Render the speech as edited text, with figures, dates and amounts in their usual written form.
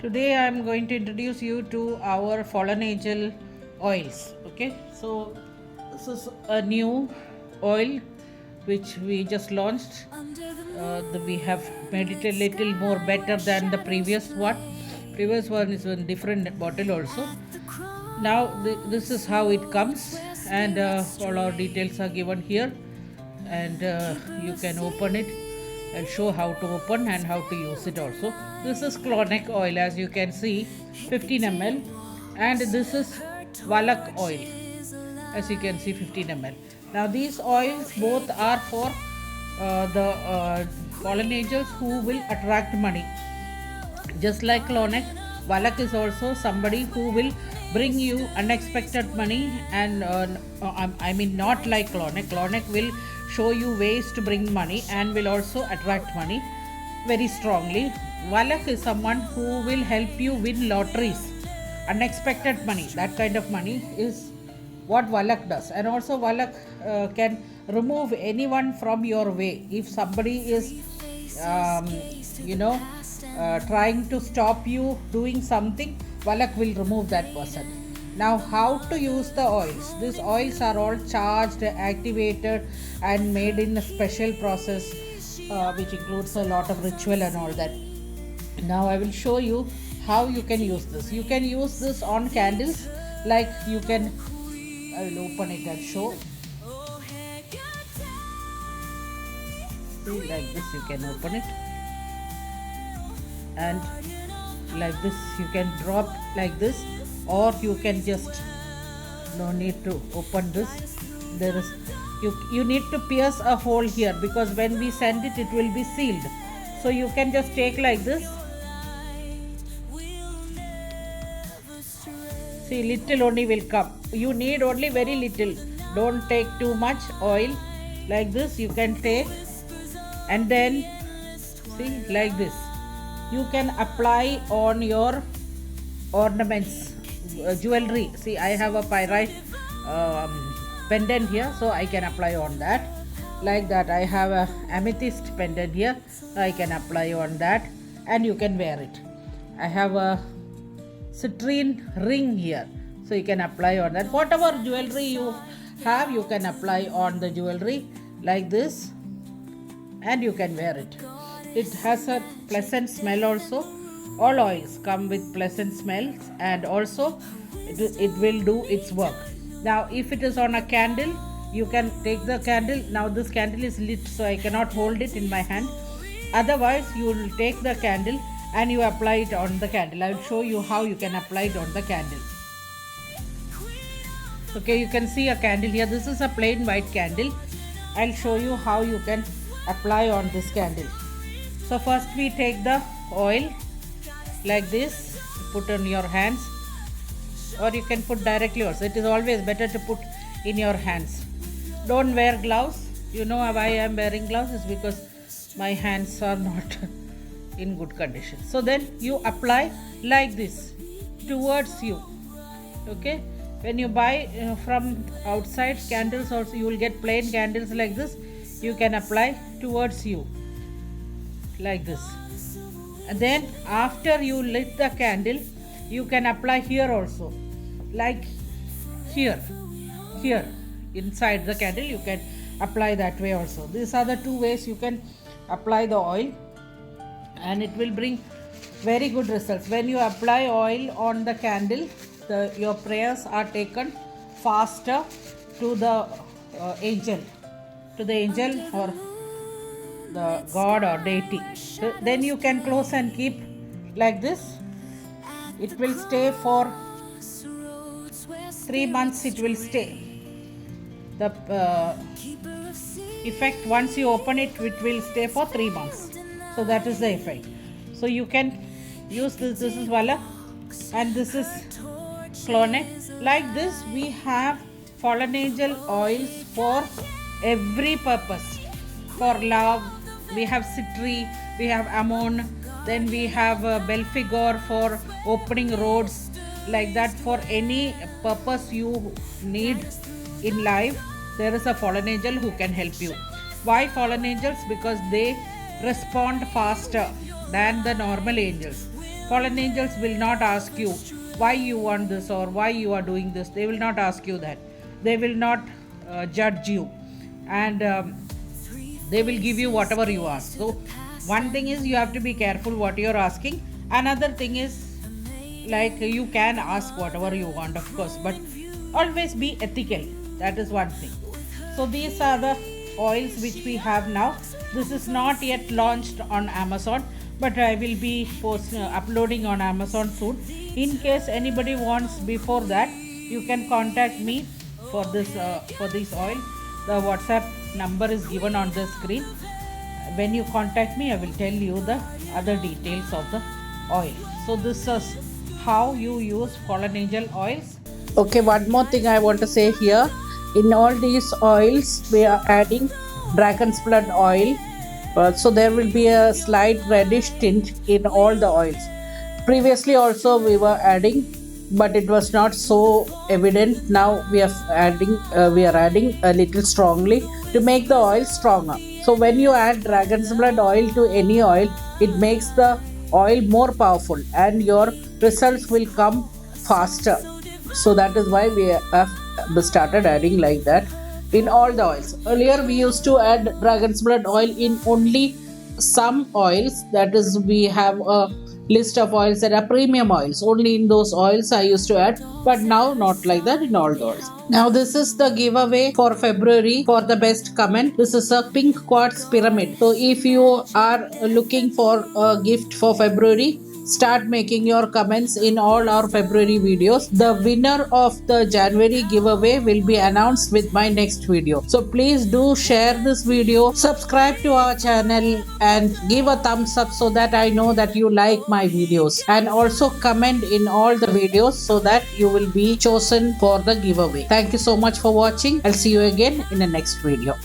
Today I am going to introduce you to our fallen angel oils. Okay, so this is a new oil which we just launched. We have made it a little more better than the previous one. Previous one is in different bottle also. Now this is how it comes, and all our details are given here, and you can open it. I'll show how to open and how to use it also. This is Clauneck oil, as you can see, 15 ml, and this is Valak oil, as you can see, 15 ml. Now these oils both are for the fallen angels who will attract money. Just like Clauneck, Valak is also somebody who will bring you unexpected money, and I mean not like Clauneck. Clauneck will show you ways to bring money and will also attract money very strongly. Valak is someone who will help you win lotteries, unexpected money. That kind of money is what Valak does. And also Valak can remove anyone from your way. If somebody is trying to stop you doing something, Valak will remove that person. Now, how to use the oils? These oils are all charged, activated, and made in a special process, which includes a lot of ritual and all that. Now, I will show you how you can use this. You can use this on candles, like you can. I will open it and show. See, like this, you can open it, and like this, you can drop like this, or you can just no need to open this. There is you need to pierce a hole here, because when we send it will be sealed. So you can just take like this. See, little only will come. You need only very little. Don't take too much oil. Like this you can take, and then see, like this you can apply on your ornaments, jewelry. See, I have a pyrite pendant here, so I can apply on that. Like that, I have a amethyst pendant here, I can apply on that, and you can wear it. I have a citrine ring here, so you can apply on that. Whatever jewelry you have, you can apply on the jewelry like this, and you can wear it. It has a pleasant smell also. All oils come with pleasant smells, and also it will do its work. Now, if it is on a candle, you can take the candle. Now this candle is lit, so I cannot hold it in my hand. Otherwise, you will take the candle and you apply it on the candle. I will show you how you can apply it on the candle. Okay, you can see a candle here. This is a plain white candle. I'll show you how you can apply on this candle. So first we take the oil like this, put on your hands, or you can put directly also. It is always better to put in your hands. Don't wear gloves. You know why I am wearing gloves? Is because my hands are not in good condition. So then you apply like this towards you. Okay, when you buy from outside candles also, you will get plain candles like this. You can apply towards you like this, and then after you lit the candle, you can apply here also, like here inside the candle. You can apply that way also. These are the two ways you can apply the oil, and it will bring very good results. When you apply oil on the candle, your prayers are taken faster to the angel or the god or deity. So then you can close and keep like this. It will stay for 3 months. It will stay. The effect, once you open it, it will stay for 3 months. So that is the effect. So you can use this. This is Valak, and this is Clauneck. Like this, we have fallen angel oils for every purpose. For love, we have citri, we have Mammon, then we have Belphegor for opening roads. Like that, for any purpose you need in life, there is a fallen angel who can help you. Why fallen angels? Because they respond faster than the normal angels. Fallen angels will not ask you why you want this or why you are doing this. They will not ask you that. They will not judge you, and they will give you whatever you ask. So one thing is you have to be careful what you are asking. Another thing is, like, you can ask whatever you want, of course, but always be ethical. That is one thing. So these are the oils which we have now. This is not yet launched on Amazon, but I will be uploading on Amazon soon. In case anybody wants before that, you can contact me for this oil. The WhatsApp number is given on the screen. When you contact me, I will tell you the other details of the oil. So this is how you use fallen angel oils. Okay, one more thing I want to say here. In all these oils, we are adding dragon's blood oil. So there will be a slight reddish tint in all the oils. Previously also we were adding, but it was not so evident. Now we are adding a little strongly to make the oil stronger. So when you add dragon's blood oil to any oil, it makes the oil more powerful and your results will come faster. So that is why we have started adding like that in all the oils. Earlier we used to add dragon's blood oil in only some oils. That is, we have a list of oils that are premium oils. Only in those oils I used to add, but now not like that in all the oils. Now this is the giveaway for February for the best comment. This is a pink quartz pyramid. So if you are looking for a gift for February, start making your comments in all our February videos. The winner of the January giveaway will be announced with my next video. So please do share this video, subscribe to our channel and give a thumbs up so that I know that you like my videos, and also comment in all the videos so that you will be chosen for the giveaway. Thank you so much for watching. I'll see you again in the next video.